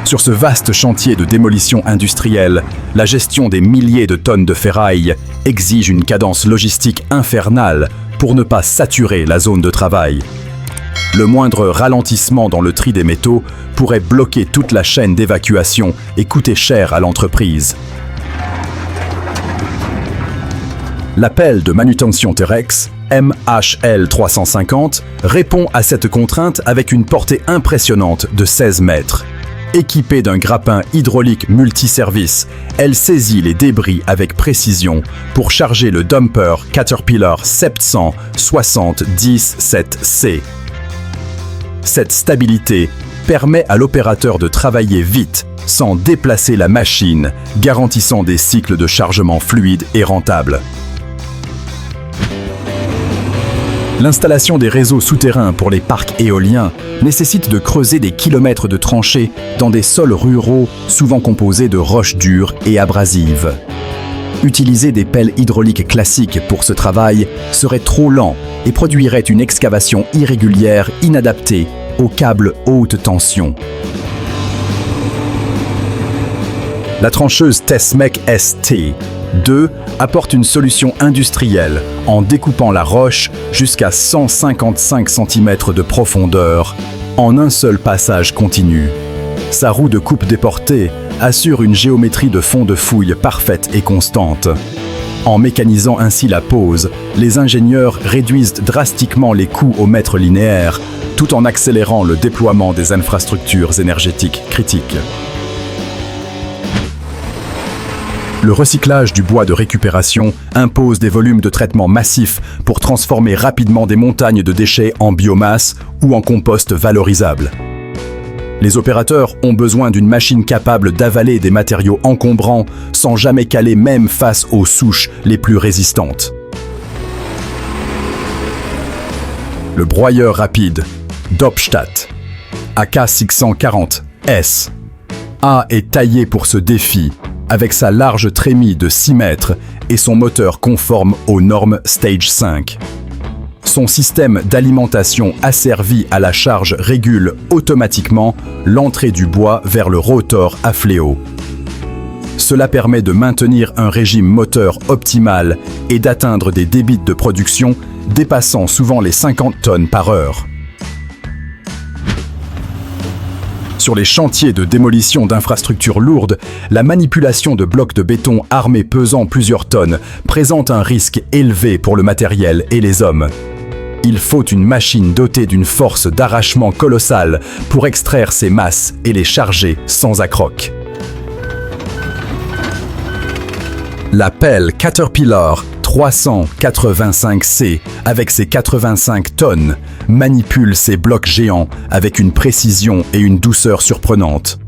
Sur ce vaste chantier de démolition industrielle, la gestion des milliers de tonnes de ferraille exige une cadence logistique infernale pour ne pas saturer la zone de travail. Le moindre ralentissement dans le tri des métaux pourrait bloquer toute la chaîne d'évacuation et coûter cher à l'entreprise. La pelle de manutention Terex, MHL 350, répond à cette contrainte avec une portée impressionnante de 16 mètres. Équipée d'un grappin hydraulique multiservice, elle saisit les débris avec précision pour charger le dumper Caterpillar 770-7C. Cette stabilité permet à l'opérateur de travailler vite sans déplacer la machine, garantissant des cycles de chargement fluides et rentables. L'installation des réseaux souterrains pour les parcs éoliens nécessite de creuser des kilomètres de tranchées dans des sols ruraux souvent composés de roches dures et abrasives. Utiliser des pelles hydrauliques classiques pour ce travail serait trop lent et produirait une excavation irrégulière inadaptée aux câbles haute tension. La trancheuse Tesmec ST2 apporte une solution industrielle en découpant la roche jusqu'à 155 cm de profondeur en un seul passage continu. Sa roue de coupe déportée assure une géométrie de fond de fouille parfaite et constante. En mécanisant ainsi la pose, les ingénieurs réduisent drastiquement les coûts au mètre linéaire tout en accélérant le déploiement des infrastructures énergétiques critiques. Le recyclage du bois de récupération impose des volumes de traitement massifs pour transformer rapidement des montagnes de déchets en biomasse ou en compost valorisable. Les opérateurs ont besoin d'une machine capable d'avaler des matériaux encombrants sans jamais caler même face aux souches les plus résistantes. Le broyeur rapide Dobstadt AK640S A est taillé pour ce défi avec sa large trémie de 6 mètres et son moteur conforme aux normes Stage 5. Son système d'alimentation asservi à la charge régule automatiquement l'entrée du bois vers le rotor à fléau. Cela permet de maintenir un régime moteur optimal et d'atteindre des débits de production dépassant souvent les 50 tonnes par heure. Sur les chantiers de démolition d'infrastructures lourdes, la manipulation de blocs de béton armés pesant plusieurs tonnes présente un risque élevé pour le matériel et les hommes. Il faut une machine dotée d'une force d'arrachement colossale pour extraire ces masses et les charger sans accroc. La pelle Caterpillar 385C, avec ses 85 tonnes, manipule ces blocs géants avec une précision et une douceur surprenantes.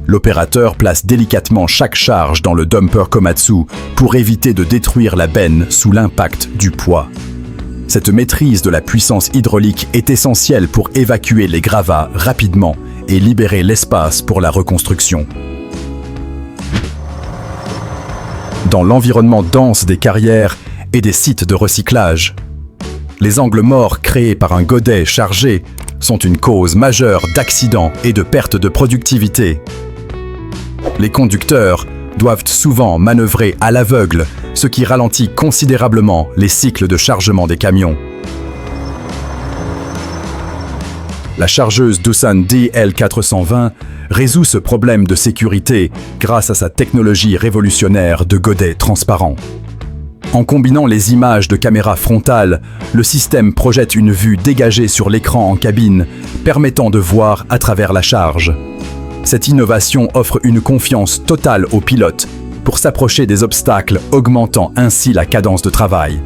L'opérateur place délicatement chaque charge dans le dumper Komatsu pour éviter de détruire la benne sous l'impact du poids. Cette maîtrise de la puissance hydraulique est essentielle pour évacuer les gravats rapidement et libérer l'espace pour la reconstruction. Dans l'environnement dense des carrières et des sites de recyclage, les angles morts créés par un godet chargé sont une cause majeure d'accidents et de perte de productivité. Les conducteurs doivent souvent manœuvrer à l'aveugle, ce qui ralentit considérablement les cycles de chargement des camions. La chargeuse Doosan DL420 résout ce problème de sécurité grâce à sa technologie révolutionnaire de godet transparent. En combinant les images de caméra frontale, le système projette une vue dégagée sur l'écran en cabine, permettant de voir à travers la charge. Cette innovation offre une confiance totale aux pilotes pour s'approcher des obstacles, augmentant ainsi la cadence de travail.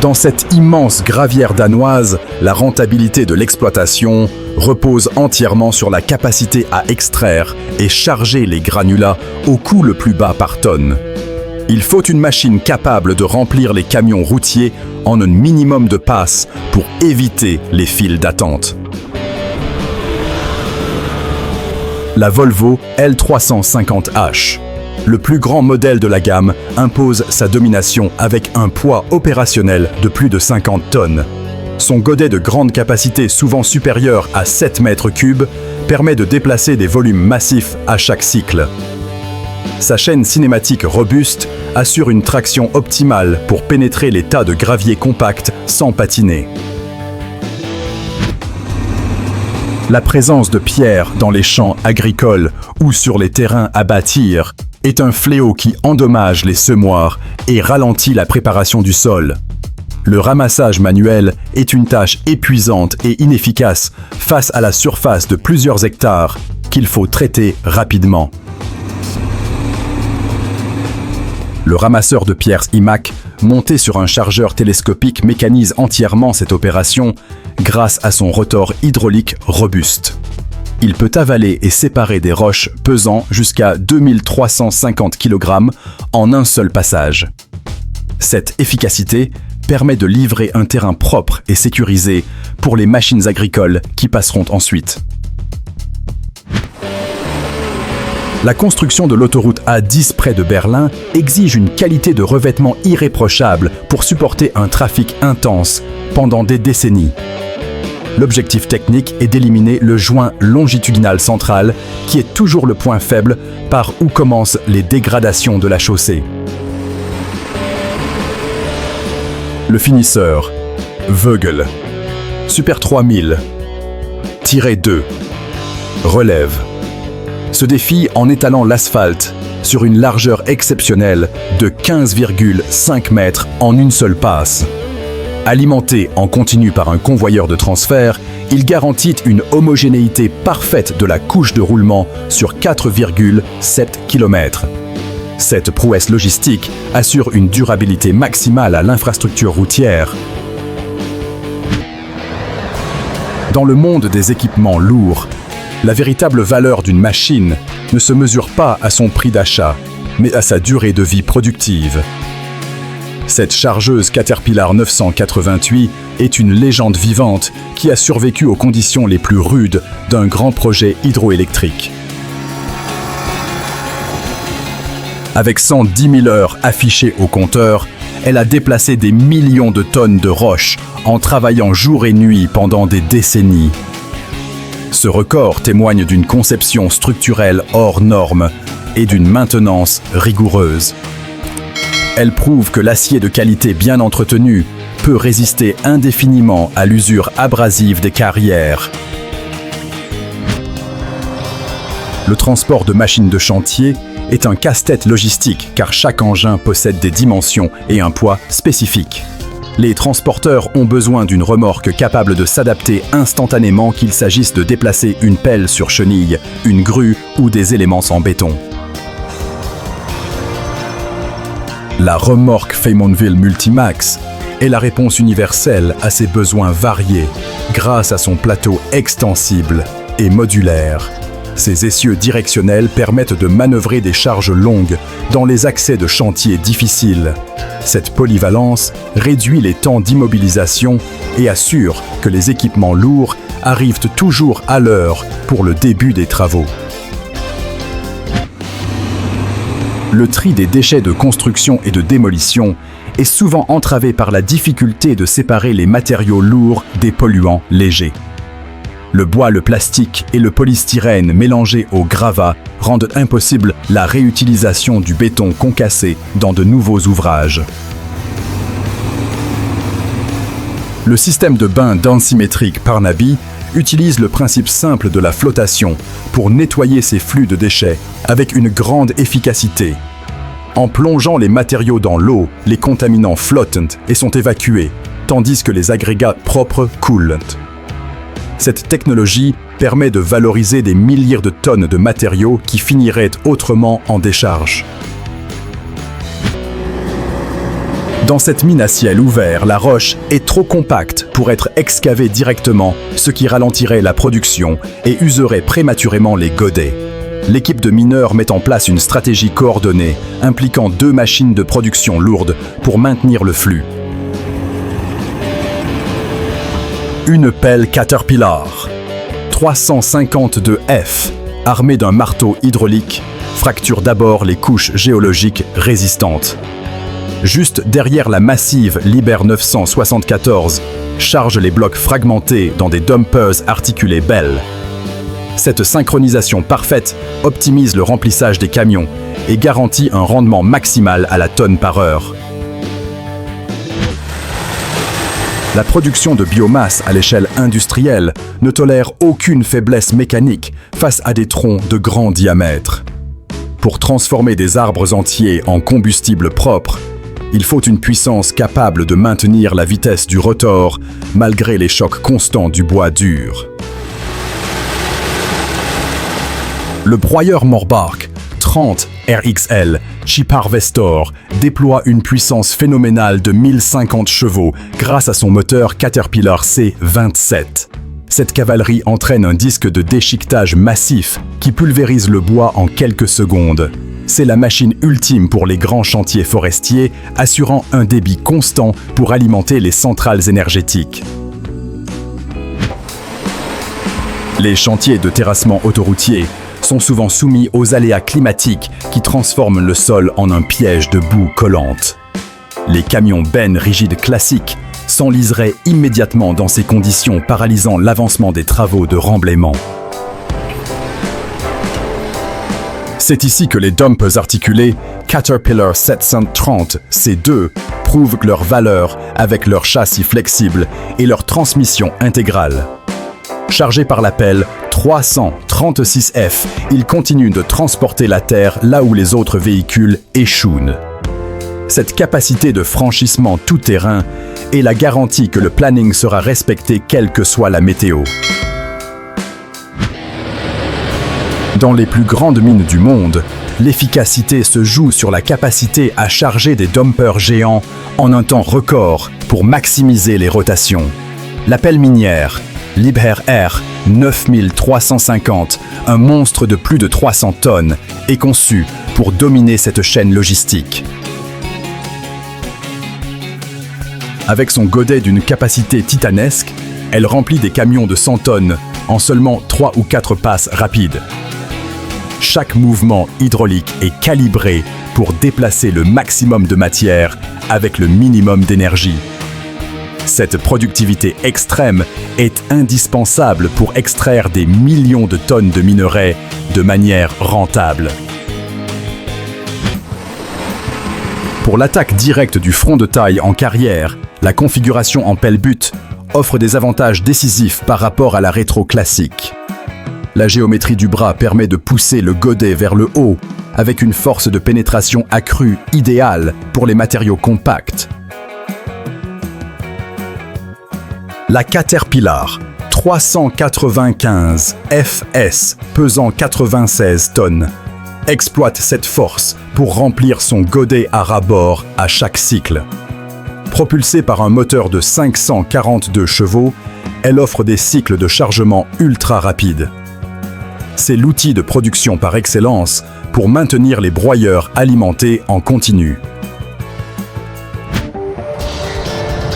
Dans cette immense gravière danoise, la rentabilité de l'exploitation repose entièrement sur la capacité à extraire et charger les granulats au coût le plus bas par tonne. Il faut une machine capable de remplir les camions routiers en un minimum de passes pour éviter les files d'attente. La Volvo L350H, le plus grand modèle de la gamme, impose sa domination avec un poids opérationnel de plus de 50 tonnes. Son godet de grande capacité, souvent supérieur à 7 mètres cubes, permet de déplacer des volumes massifs à chaque cycle. Sa chaîne cinématique robuste assure une traction optimale pour pénétrer les tas de gravier compacts sans patiner. La présence de pierres dans les champs agricoles ou sur les terrains à bâtir est un fléau qui endommage les semoirs et ralentit la préparation du sol. Le ramassage manuel est une tâche épuisante et inefficace face à la surface de plusieurs hectares qu'il faut traiter rapidement. Le ramasseur de pierres IMAC, monté sur un chargeur télescopique, mécanise entièrement cette opération grâce à son rotor hydraulique robuste. Il peut avaler et séparer des roches pesant jusqu'à 2350 kg en un seul passage. Cette efficacité permet de livrer un terrain propre et sécurisé pour les machines agricoles qui passeront ensuite. La construction de l'autoroute A10 près de Berlin exige une qualité de revêtement irréprochable pour supporter un trafic intense pendant des décennies. L'objectif technique est d'éliminer le joint longitudinal central, qui est toujours le point faible par où commencent les dégradations de la chaussée. Le finisseur, Vögel, Super 3000, -2, relève, se défie en étalant l'asphalte sur une largeur exceptionnelle de 15,5 mètres en une seule passe. Alimenté en continu par un convoyeur de transfert, il garantit une homogénéité parfaite de la couche de roulement sur 4,7 km. Cette prouesse logistique assure une durabilité maximale à l'infrastructure routière. Dans le monde des équipements lourds, la véritable valeur d'une machine ne se mesure pas à son prix d'achat, mais à sa durée de vie productive. Cette chargeuse Caterpillar 988 est une légende vivante qui a survécu aux conditions les plus rudes d'un grand projet hydroélectrique. Avec 110 000 heures affichées au compteur, elle a déplacé des millions de tonnes de roches en travaillant jour et nuit pendant des décennies. Ce record témoigne d'une conception structurelle hors norme et d'une maintenance rigoureuse. Elle prouve que l'acier de qualité bien entretenu peut résister indéfiniment à l'usure abrasive des carrières. Le transport de machines de chantier est un casse-tête logistique car chaque engin possède des dimensions et un poids spécifiques. Les transporteurs ont besoin d'une remorque capable de s'adapter instantanément qu'il s'agisse de déplacer une pelle sur chenille, une grue ou des éléments en béton. La remorque Feymonville Multimax est la réponse universelle à ces besoins variés grâce à son plateau extensible et modulaire. Ses essieux directionnels permettent de manœuvrer des charges longues dans les accès de chantier difficiles. Cette polyvalence réduit les temps d'immobilisation et assure que les équipements lourds arrivent toujours à l'heure pour le début des travaux. Le tri des déchets de construction et de démolition est souvent entravé par la difficulté de séparer les matériaux lourds des polluants légers. Le bois, le plastique et le polystyrène mélangés au gravat rendent impossible la réutilisation du béton concassé dans de nouveaux ouvrages. Le système de bain densimétrique Parnaby utilise le principe simple de la flottation pour nettoyer ces flux de déchets avec une grande efficacité. En plongeant les matériaux dans l'eau, les contaminants flottent et sont évacués, tandis que les agrégats propres coulent. Cette technologie permet de valoriser des milliers de tonnes de matériaux qui finiraient autrement en décharge. Dans cette mine à ciel ouvert, la roche est trop compacte pour être excavée directement, ce qui ralentirait la production et userait prématurément les godets. L'équipe de mineurs met en place une stratégie coordonnée, impliquant 2 machines de production lourdes pour maintenir le flux. Une pelle Caterpillar 352F, armée d'un marteau hydraulique, fracture d'abord les couches géologiques résistantes. Juste derrière la massive Liber 974, charge les blocs fragmentés dans des dumpers articulés Bell. Cette synchronisation parfaite optimise le remplissage des camions et garantit un rendement maximal à la tonne par heure. La production de biomasse à l'échelle industrielle ne tolère aucune faiblesse mécanique face à des troncs de grand diamètre. Pour transformer des arbres entiers en combustible propre, il faut une puissance capable de maintenir la vitesse du rotor malgré les chocs constants du bois dur. Le broyeur Morbark 30 RXL Chip Harvestor déploie une puissance phénoménale de 1050 chevaux grâce à son moteur Caterpillar C27. Cette cavalerie entraîne un disque de déchiquetage massif qui pulvérise le bois en quelques secondes. C'est la machine ultime pour les grands chantiers forestiers, assurant un débit constant pour alimenter les centrales énergétiques. Les chantiers de terrassement autoroutier sont souvent soumis aux aléas climatiques qui transforment le sol en un piège de boue collante. Les camions bennes rigides classiques s'enliseraient immédiatement dans ces conditions, paralysant l'avancement des travaux de remblaiement. C'est ici que les dumps articulés Caterpillar 730 C2 prouvent leur valeur avec leur châssis flexible et leur transmission intégrale. Chargés par la pelle 336F, ils continuent de transporter la terre là où les autres véhicules échouent. Cette capacité de franchissement tout-terrain est la garantie que le planning sera respecté quelle que soit la météo. Dans les plus grandes mines du monde, l'efficacité se joue sur la capacité à charger des dumpers géants en un temps record pour maximiser les rotations. La pelle minière Liber R 9350, un monstre de plus de 300 tonnes, est conçu pour dominer cette chaîne logistique. Avec son godet d'une capacité titanesque, elle remplit des camions de 100 tonnes en seulement 3 ou 4 passes rapides. Chaque mouvement hydraulique est calibré pour déplacer le maximum de matière avec le minimum d'énergie. Cette productivité extrême est indispensable pour extraire des millions de tonnes de minerais de manière rentable. Pour l'attaque directe du front de taille en carrière, la configuration en pelle-butte offre des avantages décisifs par rapport à la rétro classique. La géométrie du bras permet de pousser le godet vers le haut avec une force de pénétration accrue idéale pour les matériaux compacts. La Caterpillar 395 FS, pesant 96 tonnes, exploite cette force pour remplir son godet à ras-bord à chaque cycle. Propulsée par un moteur de 542 chevaux, elle offre des cycles de chargement ultra rapides. C'est l'outil de production par excellence pour maintenir les broyeurs alimentés en continu.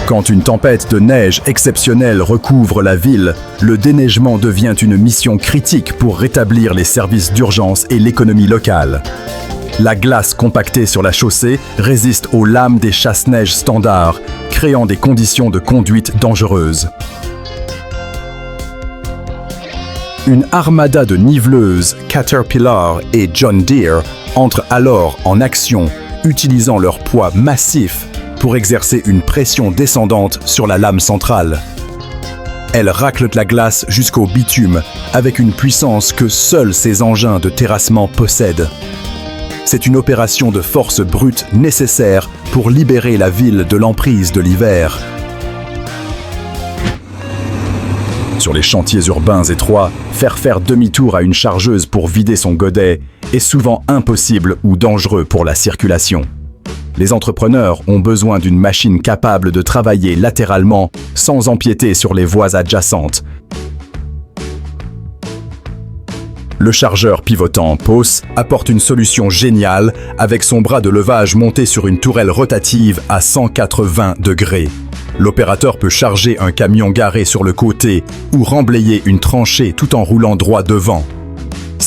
Quand une tempête de neige exceptionnelle recouvre la ville, le déneigement devient une mission critique pour rétablir les services d'urgence et l'économie locale. La glace compactée sur la chaussée résiste aux lames des chasse-neige standards, créant des conditions de conduite dangereuses. Une armada de niveleuses Caterpillar et John Deere entrent alors en action, utilisant leur poids massif pour exercer une pression descendante sur la lame centrale. Elles raclent la glace jusqu'au bitume avec une puissance que seuls ces engins de terrassement possèdent. C'est une opération de force brute nécessaire pour libérer la ville de l'emprise de l'hiver. Sur les chantiers urbains étroits, faire demi-tour à une chargeuse pour vider son godet est souvent impossible ou dangereux pour la circulation. Les entrepreneurs ont besoin d'une machine capable de travailler latéralement sans empiéter sur les voies adjacentes. Le chargeur pivotant POS apporte une solution géniale avec son bras de levage monté sur une tourelle rotative à 180 degrés. L'opérateur peut charger un camion garé sur le côté ou remblayer une tranchée tout en roulant droit devant.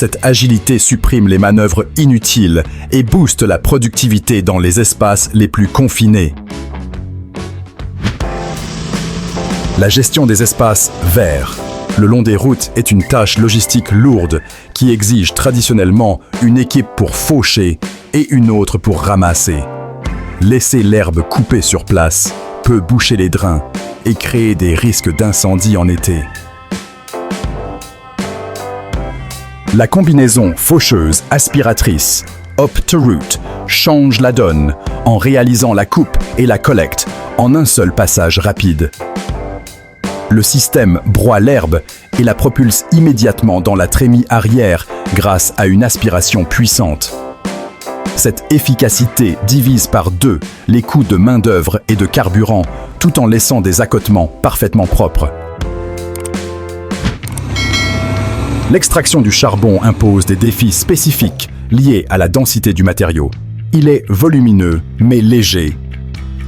Cette agilité supprime les manœuvres inutiles et booste la productivité dans les espaces les plus confinés. La gestion des espaces verts le long des routes est une tâche logistique lourde qui exige traditionnellement une équipe pour faucher et une autre pour ramasser. Laisser l'herbe coupée sur place peut boucher les drains et créer des risques d'incendie en été. La combinaison faucheuse-aspiratrice Up-to-Root change la donne en réalisant la coupe et la collecte en un seul passage rapide. Le système broie l'herbe et la propulse immédiatement dans la trémie arrière grâce à une aspiration puissante. Cette efficacité divise par 2 les coûts de main-d'œuvre et de carburant tout en laissant des accotements parfaitement propres. L'extraction du charbon impose des défis spécifiques liés à la densité du matériau. Il est volumineux mais léger.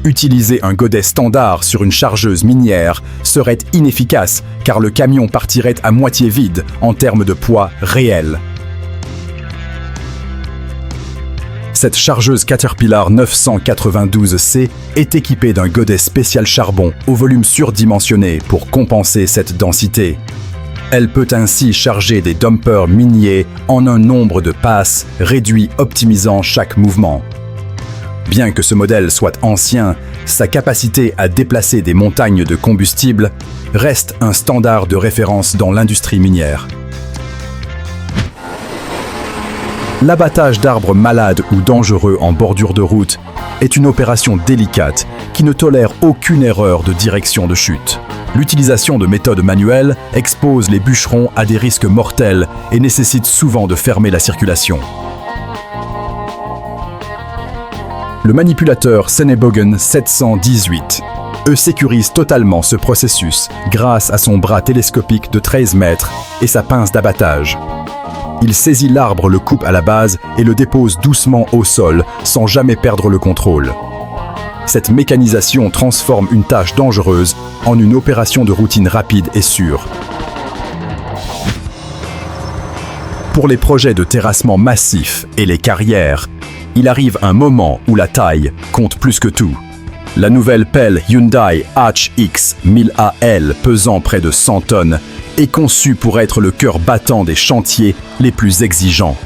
Utiliser un godet standard sur une chargeuse minière serait inefficace car le camion partirait à moitié vide en termes de poids réel. Cette chargeuse Caterpillar 992C est équipée d'un godet spécial charbon au volume surdimensionné pour compenser cette densité. Elle peut ainsi charger des dumpers miniers en un nombre de passes réduit optimisant chaque mouvement. Bien que ce modèle soit ancien, sa capacité à déplacer des montagnes de combustible reste un standard de référence dans l'industrie minière. L'abattage d'arbres malades ou dangereux en bordure de route est une opération délicate qui ne tolère aucune erreur de direction de chute. L'utilisation de méthodes manuelles expose les bûcherons à des risques mortels et nécessite souvent de fermer la circulation. Le manipulateur Sennebogen 718 sécurise totalement ce processus grâce à son bras télescopique de 13 mètres et sa pince d'abattage. Il saisit l'arbre, le coupe à la base et le dépose doucement au sol sans jamais perdre le contrôle. Cette mécanisation transforme une tâche dangereuse en une opération de routine rapide et sûre. Pour les projets de terrassement massif et les carrières, il arrive un moment où la taille compte plus que tout. La nouvelle pelle Hyundai HX 1000AL pesant près de 100 tonnes est conçue pour être le cœur battant des chantiers les plus exigeants.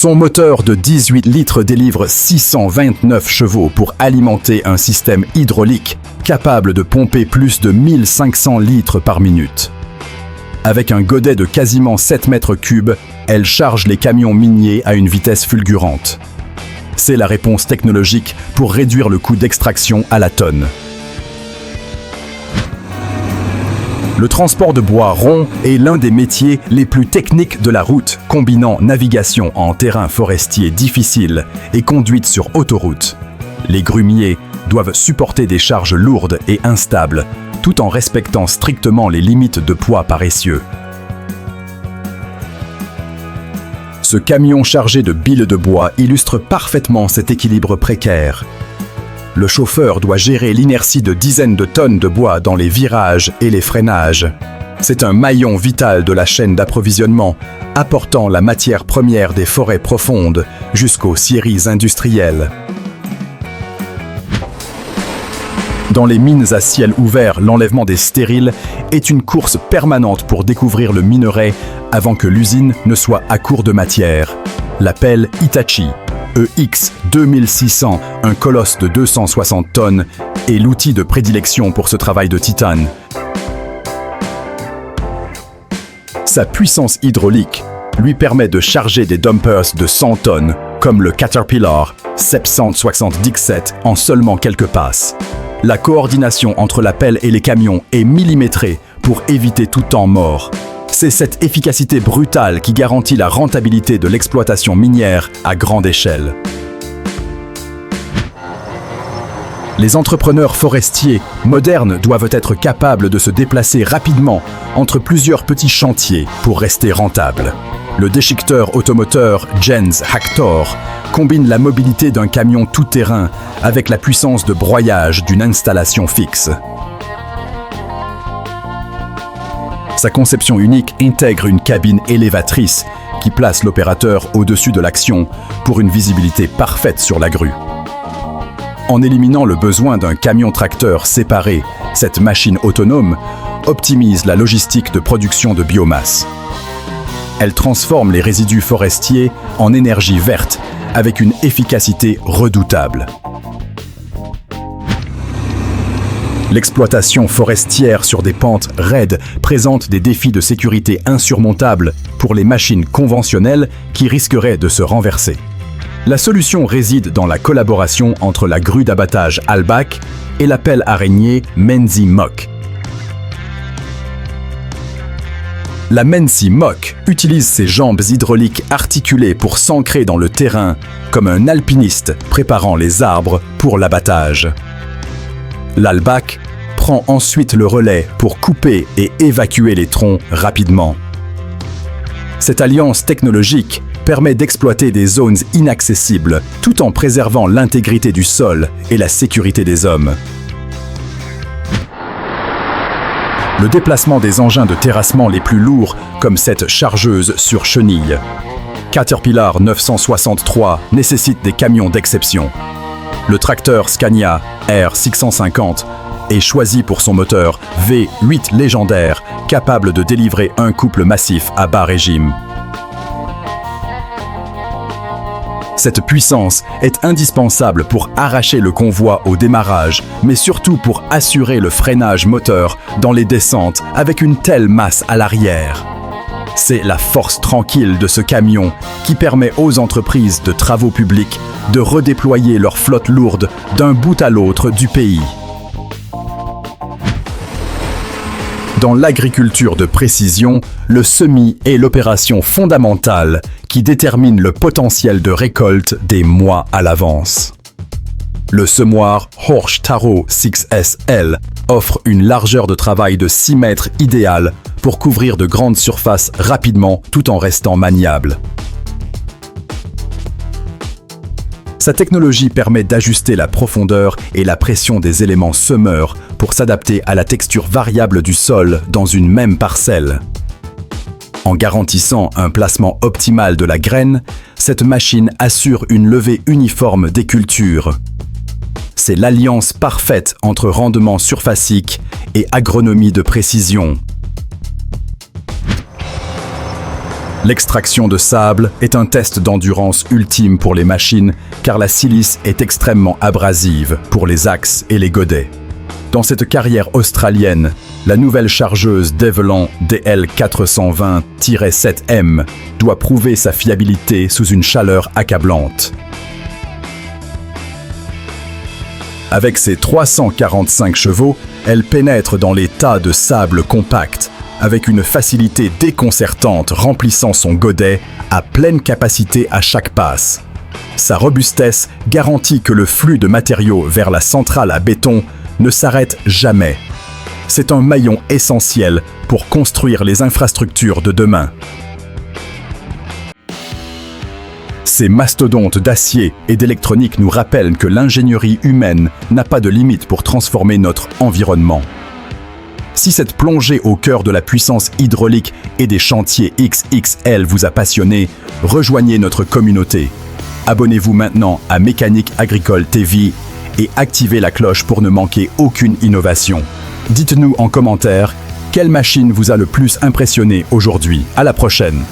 Son moteur de 18 litres délivre 629 chevaux pour alimenter un système hydraulique capable de pomper plus de 1500 litres par minute. Avec un godet de quasiment 7 mètres cubes, elle charge les camions miniers à une vitesse fulgurante. C'est la réponse technologique pour réduire le coût d'extraction à la tonne. Le transport de bois rond est l'un des métiers les plus techniques de la route, combinant navigation en terrain forestier difficile et conduite sur autoroute. Les grumiers doivent supporter des charges lourdes et instables, tout en respectant strictement les limites de poids paresseux. Ce camion chargé de billes de bois illustre parfaitement cet équilibre précaire. Le chauffeur doit gérer l'inertie de dizaines de tonnes de bois dans les virages et les freinages. C'est un maillon vital de la chaîne d'approvisionnement, apportant la matière première des forêts profondes jusqu'aux scieries industrielles. Dans les mines à ciel ouvert, l'enlèvement des stériles est une course permanente pour découvrir le minerai avant que l'usine ne soit à court de matière. La pelle Hitachi EX 2600, un colosse de 260 tonnes, est l'outil de prédilection pour ce travail de titane. Sa puissance hydraulique lui permet de charger des dumpers de 100 tonnes, comme le Caterpillar 777 en seulement quelques passes. La coordination entre la pelle et les camions est millimétrée pour éviter tout temps mort. C'est cette efficacité brutale qui garantit la rentabilité de l'exploitation minière à grande échelle. Les entrepreneurs forestiers modernes doivent être capables de se déplacer rapidement entre plusieurs petits chantiers pour rester rentables. Le déchiqueteur automoteur Jens Hactor combine la mobilité d'un camion tout-terrain avec la puissance de broyage d'une installation fixe. Sa conception unique intègre une cabine élévatrice qui place l'opérateur au-dessus de l'action pour une visibilité parfaite sur la grue. En éliminant le besoin d'un camion-tracteur séparé, cette machine autonome optimise la logistique de production de biomasse. Elle transforme les résidus forestiers en énergie verte avec une efficacité redoutable. L'exploitation forestière sur des pentes raides présente des défis de sécurité insurmontables pour les machines conventionnelles qui risqueraient de se renverser. La solution réside dans la collaboration entre la grue d'abattage Halbach et la pelle araignée Menzi Mock. La Menzi Mock utilise ses jambes hydrauliques articulées pour s'ancrer dans le terrain comme un alpiniste préparant les arbres pour l'abattage. L'Halbach prend ensuite le relais pour couper et évacuer les troncs rapidement. Cette alliance technologique permet d'exploiter des zones inaccessibles tout en préservant l'intégrité du sol et la sécurité des hommes. Le déplacement des engins de terrassement les plus lourds, comme cette chargeuse sur chenille. Caterpillar 963 nécessite des camions d'exception. Le tracteur Scania R650 est choisi pour son moteur V8 légendaire, capable de délivrer un couple massif à bas régime. Cette puissance est indispensable pour arracher le convoi au démarrage, mais surtout pour assurer le freinage moteur dans les descentes avec une telle masse à l'arrière. C'est la force tranquille de ce camion qui permet aux entreprises de travaux publics de redéployer leur flotte lourde d'un bout à l'autre du pays. Dans l'agriculture de précision, le semis est l'opération fondamentale qui détermine le potentiel de récolte des mois à l'avance. Le semoir Horsch Taro 6SL offre une largeur de travail de 6 mètres idéale pour couvrir de grandes surfaces rapidement tout en restant maniable. Sa technologie permet d'ajuster la profondeur et la pression des éléments semeurs pour s'adapter à la texture variable du sol dans une même parcelle. En garantissant un placement optimal de la graine, cette machine assure une levée uniforme des cultures. C'est l'alliance parfaite entre rendement surfacique et agronomie de précision. L'extraction de sable est un test d'endurance ultime pour les machines car la silice est extrêmement abrasive pour les axes et les godets. Dans cette carrière australienne, la nouvelle chargeuse Develan DL420-7M doit prouver sa fiabilité sous une chaleur accablante. Avec ses 345 chevaux, elle pénètre dans les tas de sable compact avec une facilité déconcertante remplissant son godet à pleine capacité à chaque passe. Sa robustesse garantit que le flux de matériaux vers la centrale à béton ne s'arrête jamais. C'est un maillon essentiel pour construire les infrastructures de demain. Ces mastodontes d'acier et d'électronique nous rappellent que l'ingénierie humaine n'a pas de limite pour transformer notre environnement. Si cette plongée au cœur de la puissance hydraulique et des chantiers XXL vous a passionné, rejoignez notre communauté. Abonnez-vous maintenant à Mécanique Agricole TV et activez la cloche pour ne manquer aucune innovation. Dites-nous en commentaire quelle machine vous a le plus impressionné aujourd'hui. À la prochaine!